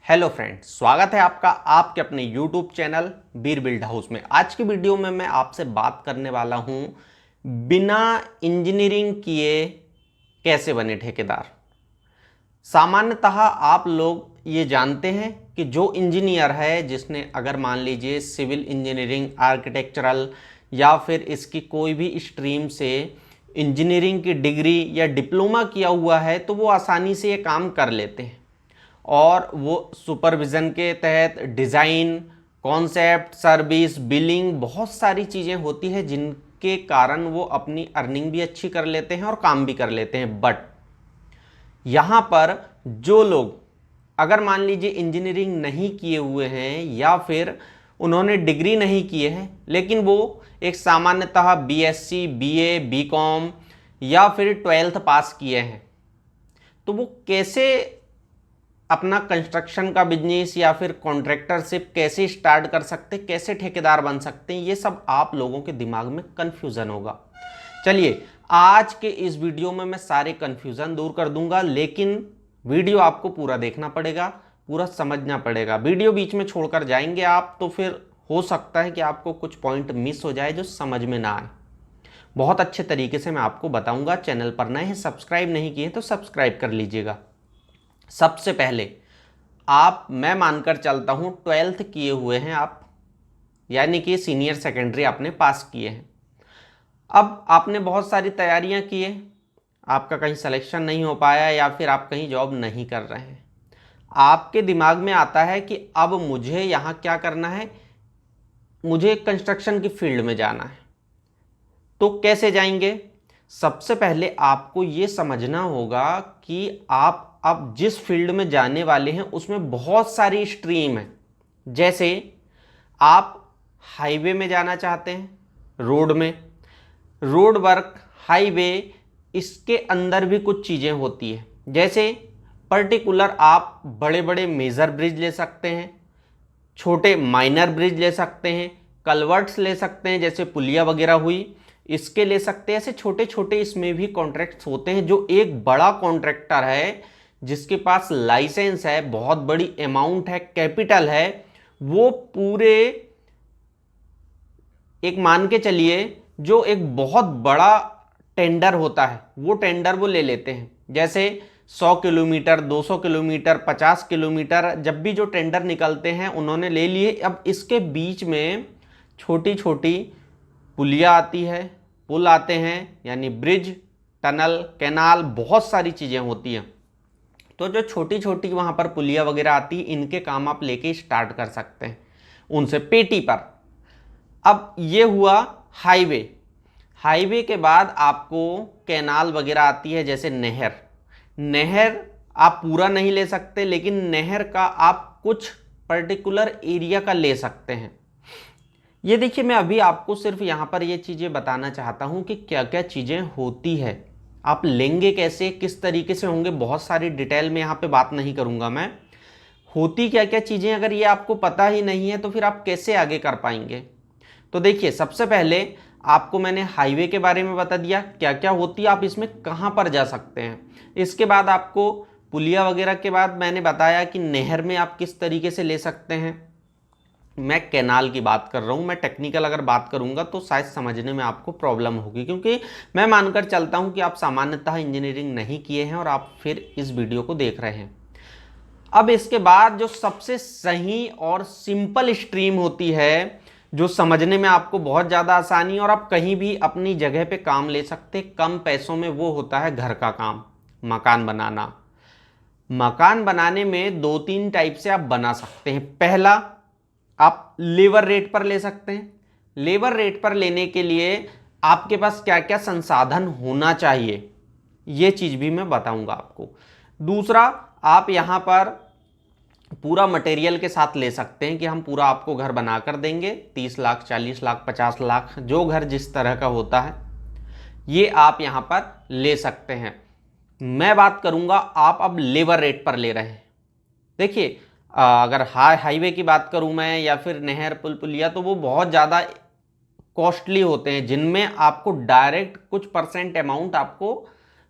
Hello friends, स्वागत है आपका आपके अपने यूट्यूब चैनल बीर बिल्ड हाउस में। आज की वीडियो में मैं आपसे बात करने वाला हूं बिना इंजीनियरिंग किए कैसे बने ठेकेदार। सामान्यतः आप लोग ये जानते हैं कि जो इंजीनियर है, जिसने अगर मान लीजिए सिविल इंजीनियरिंग, आर्किटेक्चरल या फिर इसकी कोई भी स्ट्रीम से इंजीनियरिंग की डिग्री या डिप्लोमा किया हुआ है, तो वो आसानी से ये काम कर लेते हैं और वो सुपरविज़न के तहत डिज़ाइन, कॉन्सेप्ट, सर्विस, बिलिंग, बहुत सारी चीज़ें होती हैं जिनके कारण वो अपनी अर्निंग भी अच्छी कर लेते हैं और काम भी कर लेते हैं। बट यहाँ पर जो लोग अगर मान लीजिए इंजीनियरिंग नहीं किए हुए हैं या फिर उन्होंने डिग्री नहीं किए हैं, लेकिन वो एक सामान्यतः बीएससी, बीए, बीकॉम या फिर 12th पास किए हैं, तो वो कैसे अपना कंस्ट्रक्शन का बिजनेस या फिर कॉन्ट्रैक्टरशिप कैसे स्टार्ट कर सकते, कैसे ठेकेदार बन सकते हैं, ये सब आप लोगों के दिमाग में कन्फ्यूज़न होगा। चलिए, आज के इस वीडियो में मैं सारे कन्फ्यूज़न दूर कर दूंगा, लेकिन वीडियो आपको पूरा देखना पड़ेगा, पूरा समझना पड़ेगा। वीडियो बीच में छोड़कर जाएंगे आप तो फिर हो सकता है कि आपको कुछ पॉइंट मिस हो जाए जो समझ में ना आए। बहुत अच्छे तरीके से मैं आपको बताऊंगा। चैनल पर नए हैं, सब्सक्राइब नहीं किए तो सब्सक्राइब कर लीजिएगा। सबसे पहले मैं मानकर चलता हूं 12th किए हुए हैं आप, यानी कि सीनियर सेकेंडरी आपने पास किए हैं। अब आपने बहुत सारी तैयारियां की है, आपका कहीं सिलेक्शन नहीं हो पाया या फिर आप कहीं जॉब नहीं कर रहे हैं। आपके दिमाग में आता है कि अब मुझे यहाँ क्या करना है, मुझे कंस्ट्रक्शन की फील्ड में जाना है। तो कैसे जाएंगे? सबसे पहले आपको ये समझना होगा कि आप अब जिस फील्ड में जाने वाले हैं उसमें बहुत सारी स्ट्रीम है। जैसे आप हाईवे में जाना चाहते हैं, रोड में, रोड वर्क, हाईवे, इसके अंदर भी कुछ चीज़ें होती है। जैसे पर्टिकुलर आप बड़े बड़े मेजर ब्रिज ले सकते हैं, छोटे माइनर ब्रिज ले सकते हैं, कलवर्ट्स ले सकते हैं, जैसे पुलिया वगैरह हुई, इसके ले सकते हैं। ऐसे छोटे छोटे इसमें भी कॉन्ट्रैक्ट्स होते हैं। जो एक बड़ा कॉन्ट्रैक्टर है जिसके पास लाइसेंस है, बहुत बड़ी अमाउंट है, कैपिटल है, वो पूरे एक मान के चलिए जो एक बहुत बड़ा टेंडर होता है वो टेंडर वो ले लेते हैं। जैसे 100 किलोमीटर, 200 किलोमीटर, 50 किलोमीटर, जब भी जो टेंडर निकलते हैं उन्होंने ले लिए। अब इसके बीच में छोटी छोटी पुलिया आती है, पुल आते हैं, यानी ब्रिज, टनल, कैनाल, बहुत सारी चीज़ें होती हैं। तो जो छोटी छोटी वहाँ पर पुलिया वगैरह आती है, इनके काम आप लेके स्टार्ट कर सकते हैं उनसे पेटी पर। अब ये हुआ हाईवे। हाईवे के बाद आपको कैनाल वगैरह आती है, जैसे नहर। नहर आप पूरा नहीं ले सकते, लेकिन नहर का आप कुछ पर्टिकुलर एरिया का ले सकते हैं। ये देखिए, मैं अभी आपको सिर्फ यहाँ पर ये चीज़ें बताना चाहता हूँ कि क्या क्या चीज़ें होती है, आप लेंगे कैसे, किस तरीके से होंगे। बहुत सारी डिटेल में यहाँ पे बात नहीं करूँगा मैं। होती क्या क्या चीज़ें अगर ये आपको पता ही नहीं है तो फिर आप कैसे आगे कर पाएंगे। तो देखिए, सबसे पहले आपको मैंने हाईवे के बारे में बता दिया क्या क्या होती है, आप इसमें कहाँ पर जा सकते हैं। इसके बाद आपको पुलिया वगैरह के बाद मैंने बताया कि नहर में आप किस तरीके से ले सकते हैं। मैं कैनाल की बात कर रहा हूँ। मैं टेक्निकल अगर बात करूँगा तो शायद समझने में आपको प्रॉब्लम होगी, क्योंकि मैं मानकर चलता हूँ कि आप सामान्यतः इंजीनियरिंग नहीं किए हैं और आप फिर इस वीडियो को देख रहे हैं। अब इसके बाद जो सबसे सही और सिंपल स्ट्रीम होती है, जो समझने में आपको बहुत ज़्यादा आसानी और आप कहीं भी अपनी जगह पे काम ले सकते कम पैसों में, वो होता है घर का काम, मकान बनाना। मकान बनाने में 2-3 टाइप से आप बना सकते हैं। पहला, आप लेबर रेट पर ले सकते हैं। लेबर रेट पर लेने के लिए आपके पास क्या क्या संसाधन होना चाहिए, ये चीज़ भी मैं बताऊंगा आपको। दूसरा, आप यहाँ पर पूरा मटेरियल के साथ ले सकते हैं कि हम पूरा आपको घर बना कर देंगे, 30 लाख, 40 लाख, 50 लाख, जो घर जिस तरह का होता है, ये आप यहाँ पर ले सकते हैं। मैं बात करूँगा आप अब लेबर रेट पर ले रहे हैं। देखिए, अगर हाईवे की बात करूँ मैं या फिर नहर, पुल, पुलिया, तो वो बहुत ज़्यादा कॉस्टली होते हैं, जिनमें आपको डायरेक्ट कुछ परसेंट अमाउंट आपको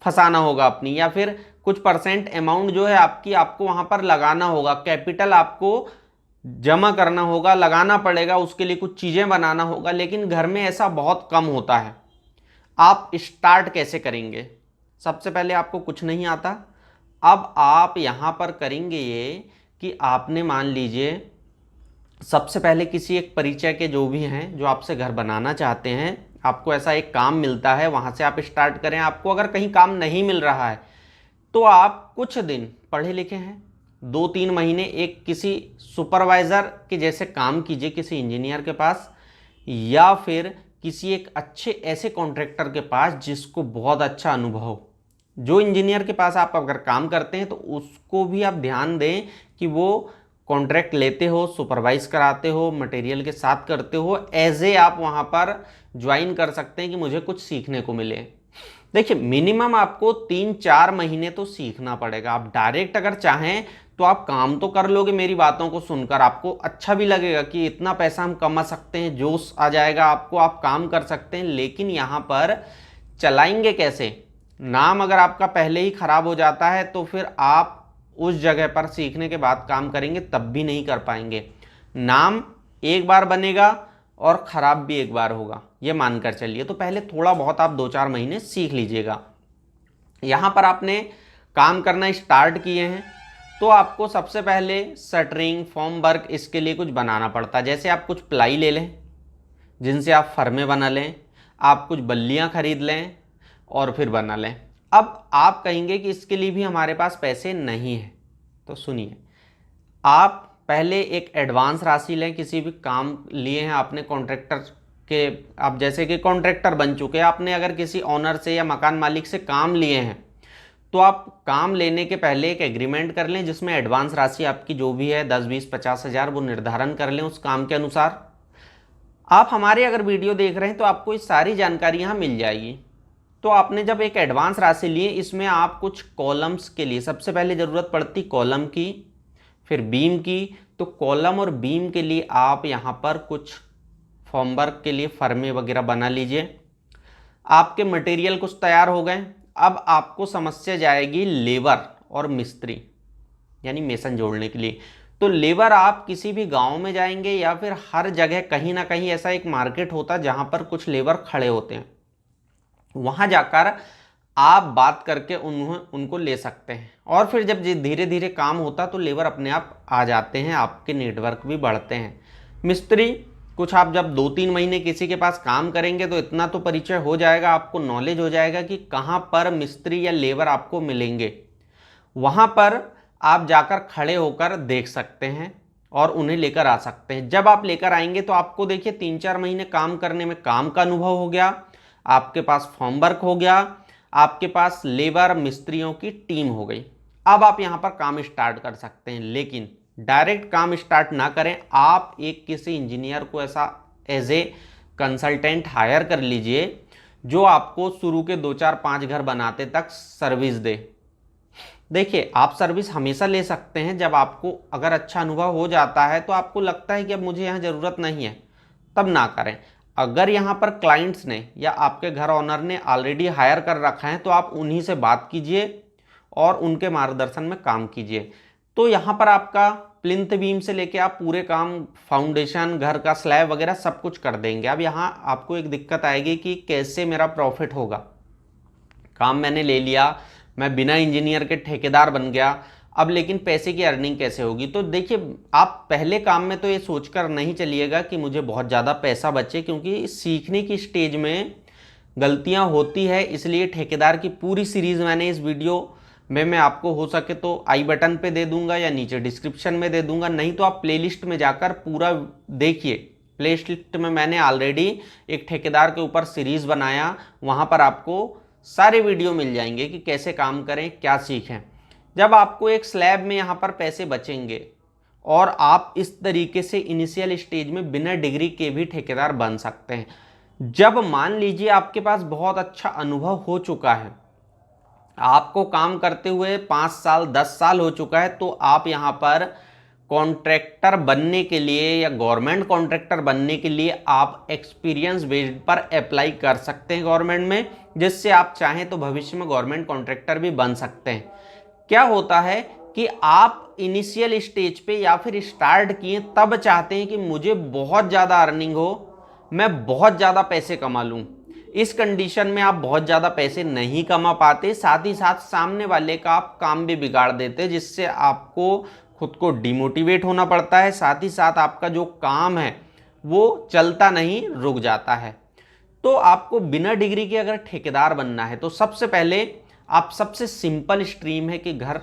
फंसाना होगा अपनी, या फिर कुछ परसेंट अमाउंट जो है आपकी आपको वहां पर लगाना होगा, कैपिटल आपको जमा करना होगा, लगाना पड़ेगा, उसके लिए कुछ चीजें बनाना होगा। लेकिन घर में ऐसा बहुत कम होता है। आप स्टार्ट कैसे करेंगे? सबसे पहले आपको कुछ नहीं आता। अब आप यहां पर करेंगे ये कि आपने मान लीजिए सबसे पहले किसी एक परिचय के जो भी हैं, जो आपसे घर बनाना चाहते हैं, आपको ऐसा एक काम मिलता है, वहां से आप स्टार्ट करें। आपको अगर कहीं काम नहीं मिल रहा है तो आप कुछ दिन, पढ़े लिखे हैं, 2-3 महीने एक किसी सुपरवाइजर के जैसे काम कीजिए, किसी इंजीनियर के पास, या फिर किसी एक अच्छे ऐसे कॉन्ट्रैक्टर के पास जिसको बहुत अच्छा अनुभव हो। जो इंजीनियर के पास आप अगर काम करते हैं तो उसको भी आप ध्यान दें कि वो कॉन्ट्रैक्ट लेते हो, सुपरवाइज कराते हो, मटेरियल के साथ करते हो, एज ए आप वहाँ पर ज्वाइन कर सकते हैं कि मुझे कुछ सीखने को मिले। देखिए मिनिमम आपको 3-4 महीने तो सीखना पड़ेगा। आप डायरेक्ट अगर चाहें तो आप काम तो कर लोगे, मेरी बातों को सुनकर आपको अच्छा भी लगेगा कि इतना पैसा हम कमा सकते हैं, जोश आ जाएगा आपको, आप काम कर सकते हैं। लेकिन यहाँ पर चलाएंगे कैसे? नाम अगर आपका पहले ही खराब हो जाता है तो फिर आप उस जगह पर सीखने के बाद काम करेंगे तब भी नहीं कर पाएंगे। नाम एक बार बनेगा और ख़राब भी एक बार होगा, ये मानकर चलिए। तो पहले थोड़ा बहुत आप 2-4 महीने सीख लीजिएगा। यहाँ पर आपने काम करना स्टार्ट किए हैं तो आपको सबसे पहले शटरिंग, फॉर्म वर्क, इसके लिए कुछ बनाना पड़ता है। जैसे आप कुछ प्लाई ले लें जिनसे आप फर्में बना लें, आप कुछ बल्लियाँ खरीद लें और फिर बना लें। अब आप कहेंगे कि इसके लिए भी हमारे पास पैसे नहीं हैं, तो सुनिए, आप पहले एक एडवांस राशि लें। किसी भी काम लिए हैं आपने कॉन्ट्रैक्टर के, आप जैसे कि कॉन्ट्रैक्टर बन चुके हैं, आपने अगर किसी ऑनर से या मकान मालिक से काम लिए हैं तो आप काम लेने के पहले एक एग्रीमेंट कर लें जिसमें एडवांस राशि आपकी जो भी है 10, 20, 50 हज़ार वो निर्धारण कर लें उस काम के अनुसार। आप हमारे अगर वीडियो देख रहे हैं तो आपको ये सारी जानकारी यहाँ मिल जाएगी। तो आपने जब एक एडवांस राशि लिए, इसमें आप कुछ कॉलम्स के लिए सबसे पहले ज़रूरत पड़ती कॉलम की, फिर बीम की। तो कॉलम और बीम के लिए आप यहाँ पर कुछ फॉर्मवर्क के लिए फर्मे वगैरह बना लीजिए। आपके मटेरियल कुछ तैयार हो गए। अब आपको समस्या जाएगी लेबर और मिस्त्री, यानी मेसन जोड़ने के लिए। तो लेबर आप किसी भी गांव में जाएंगे या फिर हर जगह कहीं ना कहीं ऐसा एक मार्केट होता है जहां पर कुछ लेबर खड़े होते हैं, वहां जाकर आप बात करके उनको ले सकते हैं। और फिर जब धीरे धीरे काम होता तो लेबर अपने आप आ जाते हैं, आपके नेटवर्क भी बढ़ते हैं। मिस्त्री कुछ आप जब 2-3 महीने किसी के पास काम करेंगे तो इतना तो परिचय हो जाएगा, आपको नॉलेज हो जाएगा कि कहाँ पर मिस्त्री या लेबर आपको मिलेंगे। वहाँ पर आप जाकर खड़े होकर देख सकते हैं और उन्हें लेकर आ सकते हैं। जब आप लेकर आएंगे तो आपको देखिए 3-4 महीने काम करने में काम का अनुभव हो गया, आपके पास फॉर्म वर्क हो गया, आपके पास लेबर मिस्त्रियों की टीम हो गई। अब आप यहाँ पर काम स्टार्ट कर सकते हैं। लेकिन डायरेक्ट काम स्टार्ट ना करें, आप एक किसी इंजीनियर को ऐसा एज ए कंसल्टेंट हायर कर लीजिए जो आपको शुरू के 2-4-5 घर बनाते तक सर्विस दे। देखिए आप सर्विस हमेशा ले सकते हैं जब आपको अगर अच्छा अनुभव हो जाता है तो आपको लगता है कि अब मुझे यहाँ ज़रूरत नहीं है, तब ना करें। अगर यहाँ पर क्लाइंट्स ने या आपके घर ओनर ने ऑलरेडी हायर कर रखा है तो आप उन्हीं से बात कीजिए और उनके मार्गदर्शन में काम कीजिए। तो यहाँ पर आपका प्लिंथ बीम से लेके आप पूरे काम, फाउंडेशन, घर का स्लैब वगैरह सब कुछ कर देंगे। अब यहाँ आपको एक दिक्कत आएगी कि कैसे मेरा प्रॉफिट होगा। काम मैंने ले लिया, मैं बिना इंजीनियर के ठेकेदार बन गया, अब लेकिन पैसे की अर्निंग कैसे होगी? तो देखिए आप पहले काम में तो ये सोचकर नहीं चलिएगा कि मुझे बहुत ज़्यादा पैसा बचे, क्योंकि सीखने की स्टेज में गलतियां होती है। इसलिए ठेकेदार की पूरी सीरीज़ मैंने इस वीडियो में मैं आपको हो सके तो आई बटन पे दे दूंगा या नीचे डिस्क्रिप्शन में दे दूंगा, नहीं तो आप प्लेलिस्ट में जाकर पूरा देखिए। प्लेलिस्ट में मैंने ऑलरेडी एक ठेकेदार के ऊपर सीरीज़ बनाया, वहाँ पर आपको सारे वीडियो मिल जाएंगे कि कैसे काम करें, क्या सीखें। जब आपको एक स्लैब में यहाँ पर पैसे बचेंगे और आप इस तरीके से इनिशियल स्टेज में बिना डिग्री के भी ठेकेदार बन सकते हैं। जब मान लीजिए आपके पास बहुत अच्छा अनुभव हो चुका है, आपको काम करते हुए 5 साल 10 साल हो चुका है, तो आप यहाँ पर कॉन्ट्रैक्टर बनने के लिए या गवर्नमेंट कॉन्ट्रैक्टर बनने के लिए आप एक्सपीरियंस बेस्ड पर अप्लाई कर सकते हैं गवर्नमेंट में, जिससे आप चाहें तो भविष्य में गवर्नमेंट कॉन्ट्रैक्टर भी बन सकते हैं। क्या होता है कि आप इनिशियल स्टेज पे या फिर स्टार्ट किए तब चाहते हैं कि मुझे बहुत ज़्यादा अर्निंग हो, मैं बहुत ज़्यादा पैसे कमा लूँ। इस कंडीशन में आप बहुत ज़्यादा पैसे नहीं कमा पाते, साथ ही साथ सामने वाले का आप काम भी बिगाड़ देते, जिससे आपको खुद को डिमोटिवेट होना पड़ता है, साथ ही साथ आपका जो काम है वो चलता नहीं, रुक जाता है। तो आपको बिना डिग्री के अगर ठेकेदार बनना है तो सबसे पहले आप सबसे सिंपल स्ट्रीम है कि घर,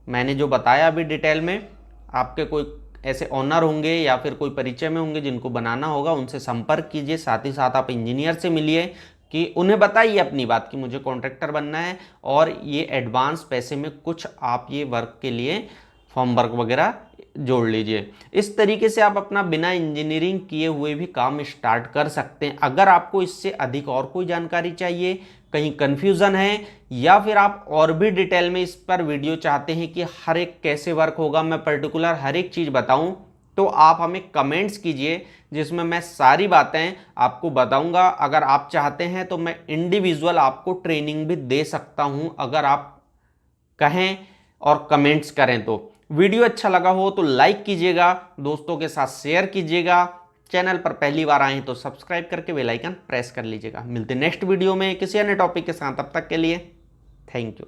मैंने जो बताया अभी डिटेल में, आपके कोई ऐसे ऑनर होंगे या फिर कोई परिचय में होंगे जिनको बनाना होगा, उनसे संपर्क कीजिए। साथ ही साथ आप इंजीनियर से मिलिए कि उन्हें बताइए अपनी बात कि मुझे कॉन्ट्रैक्टर बनना है और ये एडवांस पैसे में कुछ आप ये वर्क के लिए फॉर्म वर्क वगैरह जोड़ लीजिए। इस तरीके से आप अपना बिना इंजीनियरिंग किए हुए भी काम स्टार्ट कर सकते हैं। अगर आपको इससे अधिक और कोई जानकारी चाहिए, कहीं कंफ्यूजन है, या फिर आप और भी डिटेल में इस पर वीडियो चाहते हैं कि हर एक कैसे वर्क होगा, मैं पर्टिकुलर हर एक चीज़ बताऊं, तो आप हमें कमेंट्स कीजिए, जिसमें मैं सारी बातें आपको बताऊंगा। अगर आप चाहते हैं तो मैं इंडिविजुअल आपको ट्रेनिंग भी दे सकता हूं, अगर आप कहें और कमेंट्स करें तो। वीडियो अच्छा लगा हो तो लाइक कीजिएगा, दोस्तों के साथ शेयर कीजिएगा, चैनल पर पहली बार आए तो सब्सक्राइब करके बेल आइकन प्रेस कर लीजिएगा। मिलते नेक्स्ट वीडियो में किसी अन्य टॉपिक के साथ, तब तक के लिए थैंक यू।